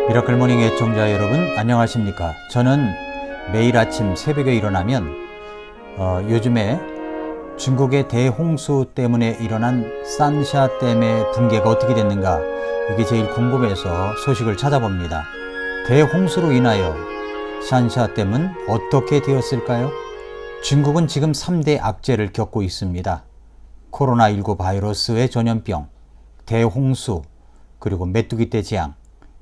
미라클 모닝 애청자 여러분 안녕하십니까. 저는 매일 아침 새벽에 일어나면 요즘에 중국의 대홍수 때문에 일어난 산샤댐의 붕괴가 어떻게 됐는가, 이게 제일 궁금해서 소식을 찾아봅니다. 대홍수로 인하여 산샤댐은 어떻게 되었을까요? 중국은 지금 3대 악재를 겪고 있습니다. 코로나19 바이러스의 전염병, 대홍수, 그리고 메뚜기떼 재앙,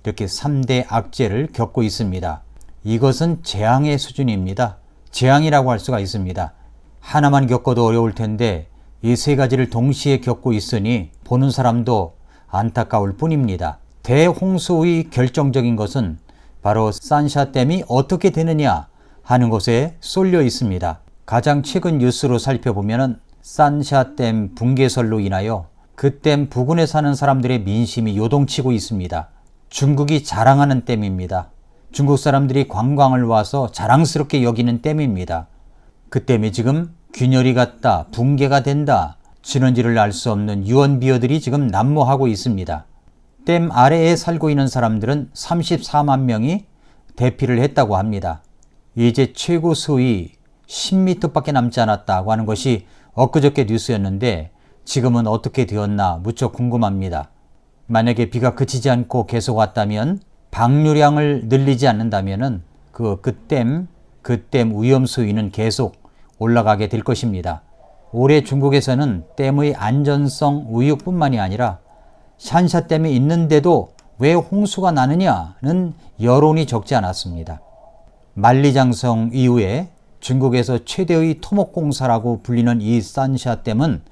이렇게 3대 악재를 겪고 있습니다. 이것은 재앙의 수준입니다. 재앙이라고 할 수가 있습니다. 하나만 겪어도 어려울 텐데 이 세 가지를 동시에 겪고 있으니 보는 사람도 안타까울 뿐입니다. 대홍수의 결정적인 것은 바로 산샤댐이 어떻게 되느냐 하는 것에 쏠려 있습니다. 가장 최근 뉴스로 살펴보면 산샤댐 붕괴설로 인하여 그 댐 부근에 사는 사람들의 민심이 요동치고 있습니다. 중국이 자랑하는 댐입니다. 중국 사람들이 관광을 와서 자랑스럽게 여기는 댐입니다. 그 댐이 지금 균열이 갔다, 붕괴가 된다, 진원지를 알 수 없는 유언비어들이 지금 난무하고 있습니다. 댐 아래에 살고 있는 사람들은 34만 명이 대피를 했다고 합니다. 이제 최고 수위 10m밖에 남지 않았다고 하는 것이 엊그저께 뉴스였는데 지금은 어떻게 되었나 무척 궁금합니다. 만약에 비가 그치지 않고 계속 왔다면, 방류량을 늘리지 않는다면 그 댐 위험 수위는 계속 올라가게 될 것입니다. 올해 중국에서는 댐의 안전성 의혹뿐만이 아니라 산샤댐이 있는데도 왜 홍수가 나느냐는 여론이 적지 않았습니다. 만리장성 이후에 중국에서 최대의 토목공사라고 불리는 이 산샤댐은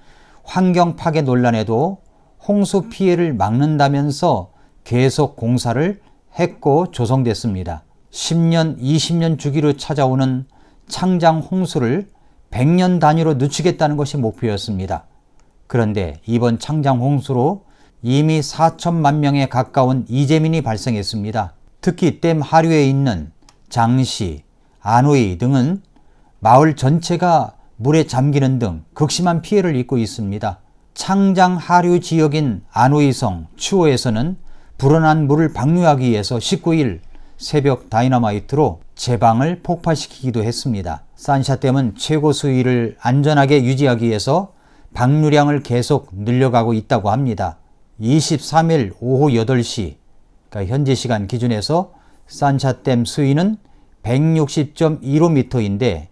환경 파괴 논란에도 홍수 피해를 막는다면서 계속 공사를 했고 조성됐습니다. 10년, 20년 주기로 찾아오는 창장 홍수를 100년 단위로 늦추겠다는 것이 목표였습니다. 그런데 이번 창장 홍수로 이미 4천만 명에 가까운 이재민이 발생했습니다. 특히 댐 하류에 있는 장시, 안오이 등은 마을 전체가 물에 잠기는 등 극심한 피해를 입고 있습니다. 창장 하류 지역인 안오이성 추오에서는 불어난 물을 방류하기 위해서 19일 새벽 다이너마이트로 제방을 폭발시키기도 했습니다. 산샤댐은 최고 수위를 안전하게 유지하기 위해서 방류량을 계속 늘려가고 있다고 합니다. 23일 오후 8시, 그러니까 현지 시간 기준에서 산샤댐 수위는 160.15m인데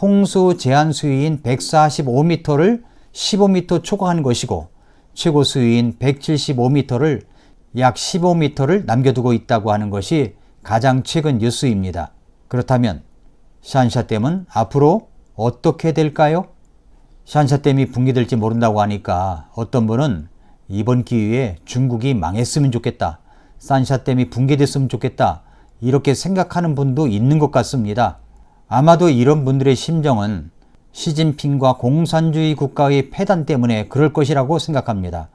홍수 제한 수위인 145m를 15m 초과한 것이고, 최고 수위인 175m를 약 15m를 남겨두고 있다고 하는 것이 가장 최근 뉴스입니다. 그렇다면 산샤댐은 앞으로 어떻게 될까요? 산샤댐이 붕괴될지 모른다고 하니까 어떤 분은 이번 기회에 중국이 망했으면 좋겠다, 산샤댐이 붕괴됐으면 좋겠다, 이렇게 생각하는 분도 있는 것 같습니다. 아마도 이런 분들의 심정은 시진핑과 공산주의 국가의 폐단 때문에 그럴 것이라고 생각합니다.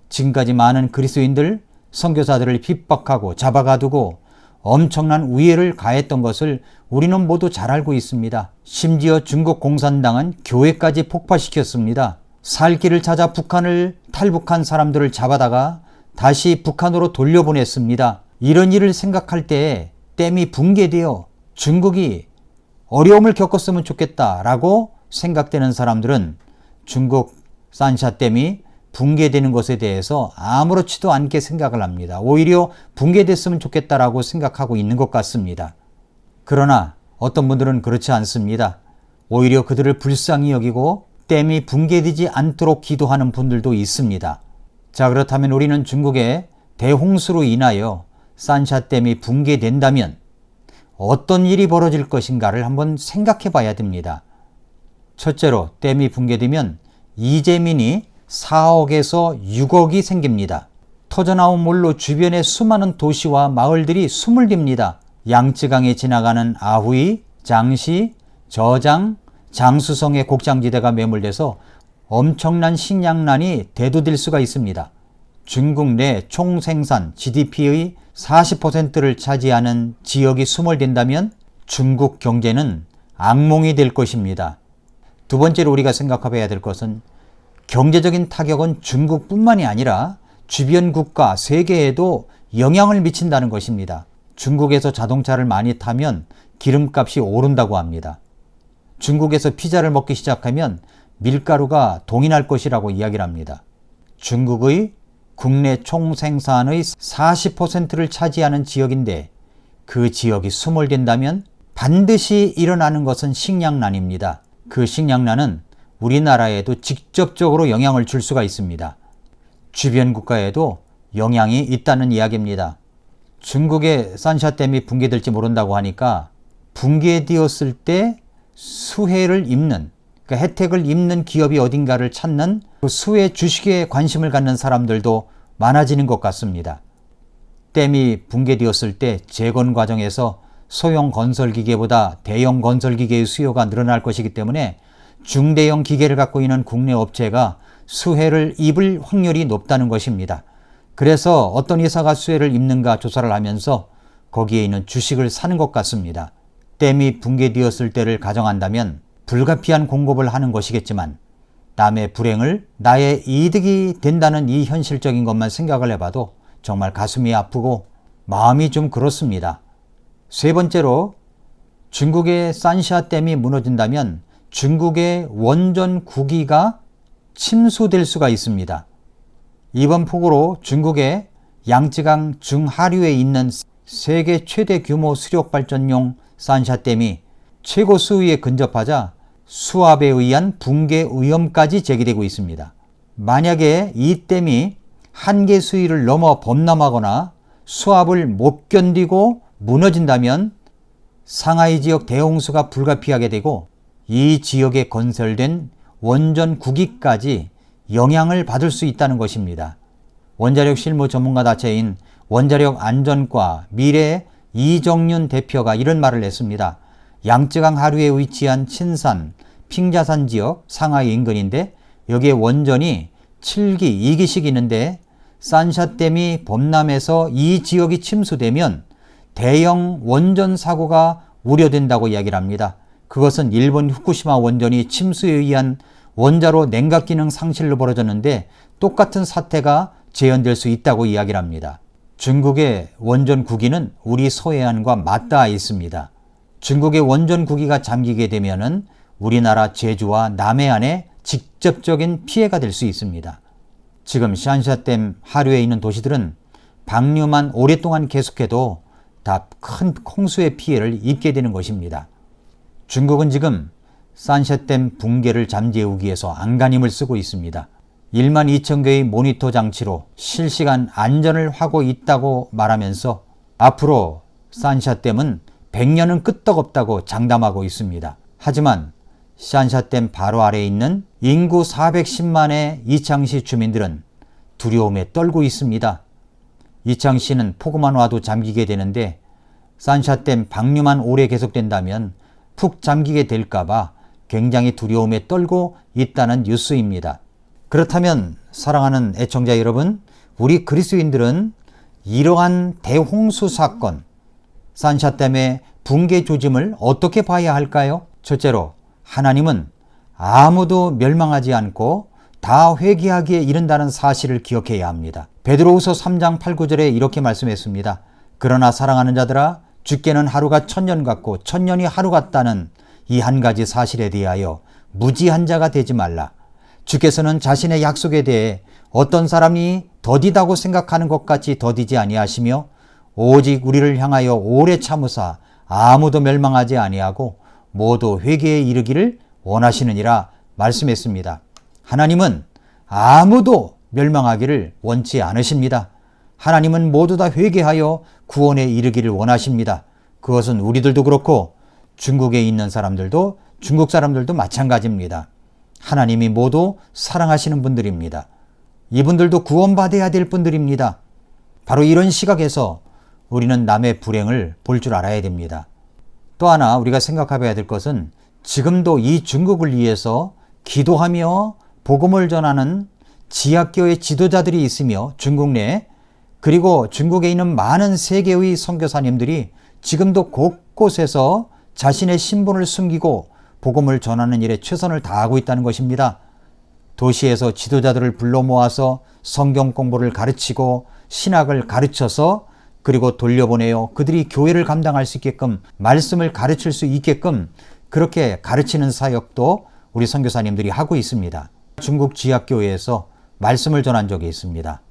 지금까지 많은 그리스도인들, 선교사들을 핍박하고 잡아가두고 엄청난 우애를 가했던 것을 우리는 모두 잘 알고 있습니다. 심지어 중국 공산당은 교회까지 폭파시켰습니다. 살 길을 찾아 북한을 탈북한 사람들을 잡아다가 다시 북한으로 돌려보냈습니다. 이런 일을 생각할 때 댐이 붕괴되어 중국이 어려움을 겪었으면 좋겠다라고 생각되는 사람들은 중국 산샤댐이 붕괴되는 것에 대해서 아무렇지도 않게 생각을 합니다. 오히려 붕괴됐으면 좋겠다라고 생각하고 있는 것 같습니다. 그러나 어떤 분들은 그렇지 않습니다. 오히려 그들을 불쌍히 여기고 댐이 붕괴되지 않도록 기도하는 분들도 있습니다. 자, 그렇다면 우리는 중국의 대홍수로 인하여 산샤댐이 붕괴된다면 어떤 일이 벌어질 것인가를 한번 생각해 봐야 됩니다. 첫째로, 댐이 붕괴되면 이재민이 4억에서 6억이 생깁니다. 터져나온 물로 주변의 수많은 도시와 마을들이 숨을 댑니다. 양쯔강에 지나가는 아후이, 장시, 저장, 장수성의 곡장지대가 매몰돼서 엄청난 식량난이 대두될 수가 있습니다. 중국 내 총생산 GDP의 40%를 차지하는 지역이 수몰된다면 중국 경제는 악몽이 될 것입니다. 두 번째로 우리가 생각해봐야 될 것은 경제적인 타격은 중국뿐만이 아니라 주변 국가, 세계에도 영향을 미친다는 것입니다. 중국에서 자동차를 많이 타면 기름값이 오른다고 합니다. 중국에서 피자를 먹기 시작하면 밀가루가 동인할 것이라고 이야기를 합니다. 중국의 국내 총생산의 40%를 차지하는 지역인데 그 지역이 수몰된다면 반드시 일어나는 것은 식량난입니다. 그 식량난은 우리나라에도 직접적으로 영향을 줄 수가 있습니다. 주변 국가에도 영향이 있다는 이야기입니다. 중국의 산샤댐이 붕괴될지 모른다고 하니까 붕괴되었을 때 수혜를 입는, 그러니까 혜택을 입는 기업이 어딘가를 찾는 그 수혜 주식에 관심을 갖는 사람들도 많아지는 것 같습니다. 댐이 붕괴되었을 때 재건 과정에서 소형 건설기계보다 대형 건설기계의 수요가 늘어날 것이기 때문에 중대형 기계를 갖고 있는 국내 업체가 수혜를 입을 확률이 높다는 것입니다. 그래서 어떤 회사가 수혜를 입는가 조사를 하면서 거기에 있는 주식을 사는 것 같습니다. 댐이 붕괴되었을 때를 가정한다면 불가피한 공급을 하는 것이겠지만 남의 불행을 나의 이득이 된다는 이 현실적인 것만 생각을 해봐도 정말 가슴이 아프고 마음이 좀 그렇습니다. 세 번째로 중국의 산샤댐이 무너진다면 중국의 원전 국위가 침수될 수가 있습니다. 이번 폭우로 중국의 양쯔강 중하류에 있는 세계 최대 규모 수력발전용 산샤댐이 최고 수위에 근접하자 수압에 의한 붕괴 위험까지 제기되고 있습니다. 만약에 이 댐이 한계 수위를 넘어 범람하거나 수압을 못 견디고 무너진다면 상하이 지역 대홍수가 불가피하게 되고 이 지역에 건설된 원전 국위까지 영향을 받을 수 있다는 것입니다. 원자력 실무 전문가 단체인 원자력 안전과 미래 이정윤 대표가 이런 말을 했습니다. 양쯔강 하류에 위치한 친산, 핑자산 지역 상하이 인근인데 여기에 원전이 7기, 2기씩 있는데 산샤댐이 범람해서 이 지역이 침수되면 대형 원전 사고가 우려된다고 이야기를 합니다. 그것은 일본 후쿠시마 원전이 침수에 의한 원자로 냉각 기능 상실로 벌어졌는데 똑같은 사태가 재현될 수 있다고 이야기를 합니다. 중국의 원전 국위는 우리 서해안과 맞닿아 있습니다. 중국의 원전 국위가 잠기게 되면은 우리나라 제주와 남해안에 직접적인 피해가 될 수 있습니다. 지금 산샤댐 하류에 있는 도시들은 방류만 오랫동안 계속해도 다 큰 홍수의 피해를 입게 되는 것입니다. 중국은 지금 산샤댐 붕괴를 잠재우기 위해서 안간힘을 쓰고 있습니다. 1만 2천 개의 모니터 장치로 실시간 안전을 하고 있다고 말하면서 앞으로 산샤댐은 100년은 끄떡없다고 장담하고 있습니다. 하지만 산샤댐 바로 아래에 있는 인구 410만의 이창시 주민들은 두려움에 떨고 있습니다. 이창시는 폭우만 와도 잠기게 되는데 산샤댐 방류만 오래 계속된다면 푹 잠기게 될까봐 굉장히 두려움에 떨고 있다는 뉴스입니다. 그렇다면 사랑하는 애청자 여러분, 우리 그리스도인들은 이러한 대홍수 사건, 산샤댐의 붕괴 조짐을 어떻게 봐야 할까요? 첫째로 하나님은 아무도 멸망하지 않고 다 회개하기에 이른다는 사실을 기억해야 합니다. 베드로후서 3장 8, 9절에 이렇게 말씀했습니다. 그러나 사랑하는 자들아, 주께는 하루가 1000년 같고 1000년이 하루 같다는 이 한 가지 사실에 대하여 무지한 자가 되지 말라. 주께서는 자신의 약속에 대해 어떤 사람이 더디다고 생각하는 것 같이 더디지 아니하시며 오직 우리를 향하여 오래 참으사 아무도 멸망하지 아니하고 모두 회개에 이르기를 원하시느니라 말씀했습니다. 하나님은 아무도 멸망하기를 원치 않으십니다. 하나님은 모두 다 회개하여 구원에 이르기를 원하십니다. 그것은 우리들도 그렇고 중국에 있는 사람들도 중국 사람들도 마찬가지입니다. 하나님이 모두 사랑하시는 분들입니다. 이분들도 구원받아야 될 분들입니다. 바로 이런 시각에서 우리는 남의 불행을 볼 줄 알아야 됩니다. 또 하나 우리가 생각해봐야 될 것은 지금도 이 중국을 위해서 기도하며 복음을 전하는 지하교회 지도자들이 있으며 중국 내에 그리고 중국에 있는 많은 세계의 선교사님들이 지금도 곳곳에서 자신의 신분을 숨기고 복음을 전하는 일에 최선을 다하고 있다는 것입니다. 도시에서 지도자들을 불러 모아서 성경 공부를 가르치고 신학을 가르쳐서 그리고 돌려보내요. 그들이 교회를 감당할 수 있게끔 말씀을 가르칠 수 있게끔 그렇게 가르치는 사역도 우리 선교사님들이 하고 있습니다. 중국 지하교회에서 말씀을 전한 적이 있습니다.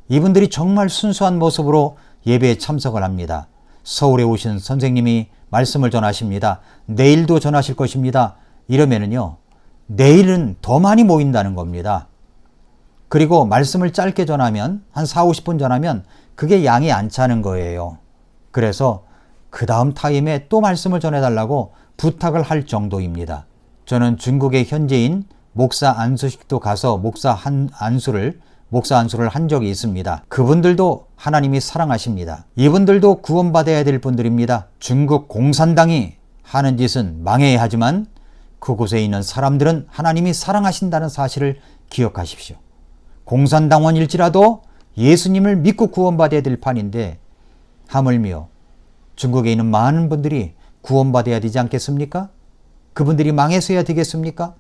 이분들이 정말 순수한 모습으로 예배에 참석을 합니다. 서울에 오신 선생님이 말씀을 전하십니다. 내일도 전하실 것입니다. 이러면은요, 내일은 더 많이 모인다는 겁니다. 그리고 말씀을 짧게 전하면 한 4, 50분 전하면 그게 양이 안 차는 거예요. 그래서 그 다음 타임에 또 말씀을 전해달라고 부탁을 할 정도입니다. 저는 중국의 현지인 목사 안수식도 가서 목사 안수를 한 적이 있습니다. 그분들도 하나님이 사랑하십니다. 이분들도 구원받아야 될 분들입니다. 중국 공산당이 하는 짓은 망해야 하지만 그곳에 있는 사람들은 하나님이 사랑하신다는 사실을 기억하십시오. 공산당원일지라도 예수님을 믿고 구원받아야 될 판인데 하물며 중국에 있는 많은 분들이 구원받아야 되지 않겠습니까? 그분들이 망해서야 되겠습니까?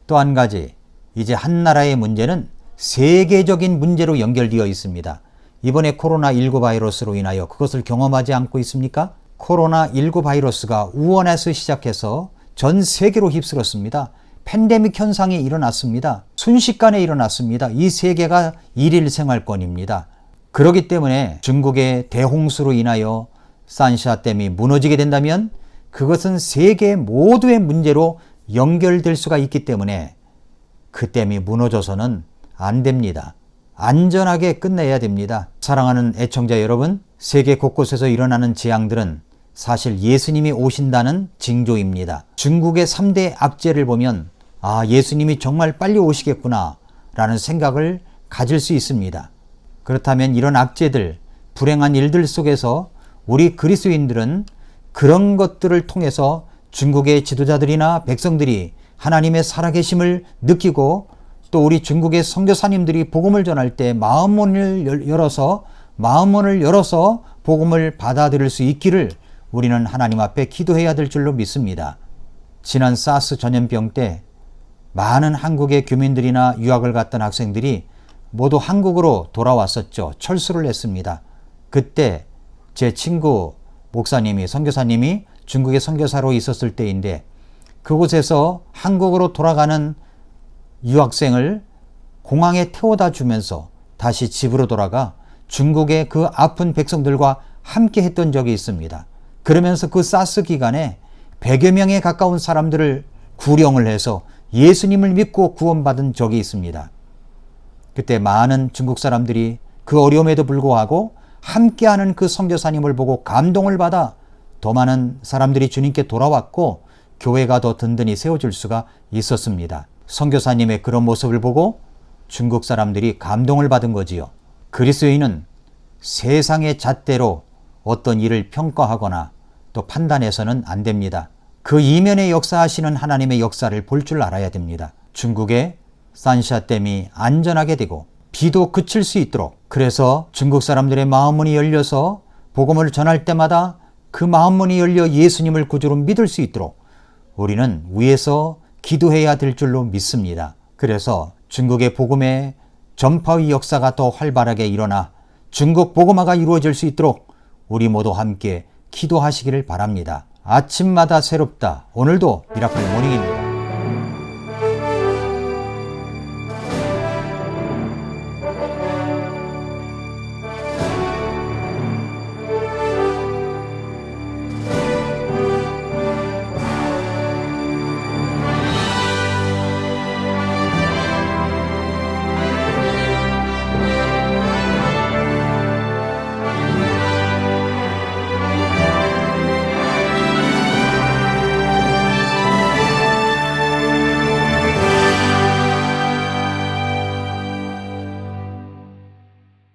또 한 가지, 이제 한 나라의 문제는 세계적인 문제로 연결되어 있습니다. 이번에 코로나19 바이러스로 인하여 그것을 경험하지 않고 있습니까? 코로나19 바이러스가 우한에서 시작해서 전 세계로 휩쓸었습니다. 팬데믹 현상이 일어났습니다. 순식간에 일어났습니다. 이 세계가 일일 생활권입니다. 그렇기 때문에 중국의 대홍수로 인하여 산샤댐이 무너지게 된다면 그것은 세계 모두의 문제로 연결될 수가 있기 때문에 그 댐이 무너져서는 안 됩니다. 안전하게 끝내야 됩니다. 사랑하는 애청자 여러분, 세계 곳곳에서 일어나는 재앙들은 사실 예수님이 오신다는 징조입니다. 중국의 3대 악재를 보면 예수님이 정말 빨리 오시겠구나 라는 생각을 가질 수 있습니다. 그렇다면 이런 악재들, 불행한 일들 속에서 우리 그리스도인들은 그런 것들을 통해서 중국의 지도자들이나 백성들이 하나님의 살아계심을 느끼고 또 우리 중국의 선교사님들이 복음을 전할 때 마음문을 열어서 복음을 받아들일 수 있기를 우리는 하나님 앞에 기도해야 될 줄로 믿습니다. 지난 사스 전염병 때 많은 한국의 교민들이나 유학을 갔던 학생들이 모두 한국으로 돌아왔었죠. 철수를 했습니다. 그때 제 친구 목사님이, 선교사님이 중국의 선교사로 있었을 때인데 그곳에서 한국으로 돌아가는 유학생을 공항에 태워다 주면서 다시 집으로 돌아가 중국의 그 아픈 백성들과 함께 했던 적이 있습니다. 그러면서 그 사스 기간에 100여 명에 가까운 사람들을 구령을 해서 예수님을 믿고 구원받은 적이 있습니다. 그때 많은 중국 사람들이 그 어려움에도 불구하고 함께하는 그 선교사님을 보고 감동을 받아 더 많은 사람들이 주님께 돌아왔고 교회가 더 든든히 세워질 수가 있었습니다. 선교사님의 그런 모습을 보고 중국 사람들이 감동을 받은 거지요. 그리스도인은 세상의 잣대로 어떤 일을 평가하거나 또 판단해서는 안 됩니다. 그 이면에 역사하시는 하나님의 역사를 볼 줄 알아야 됩니다. 중국의 산샤댐이 안전하게 되고 비도 그칠 수 있도록, 그래서 중국 사람들의 마음문이 열려서 복음을 전할 때마다 그 마음문이 열려 예수님을 구주로 믿을 수 있도록 우리는 위에서 기도해야 될 줄로 믿습니다. 그래서 중국의 복음의 전파의 역사가 더 활발하게 일어나 중국 복음화가 이루어질 수 있도록 우리 모두 함께 기도하시기를 바랍니다. 아침마다 새롭다. 오늘도 미라클 모닝입니다.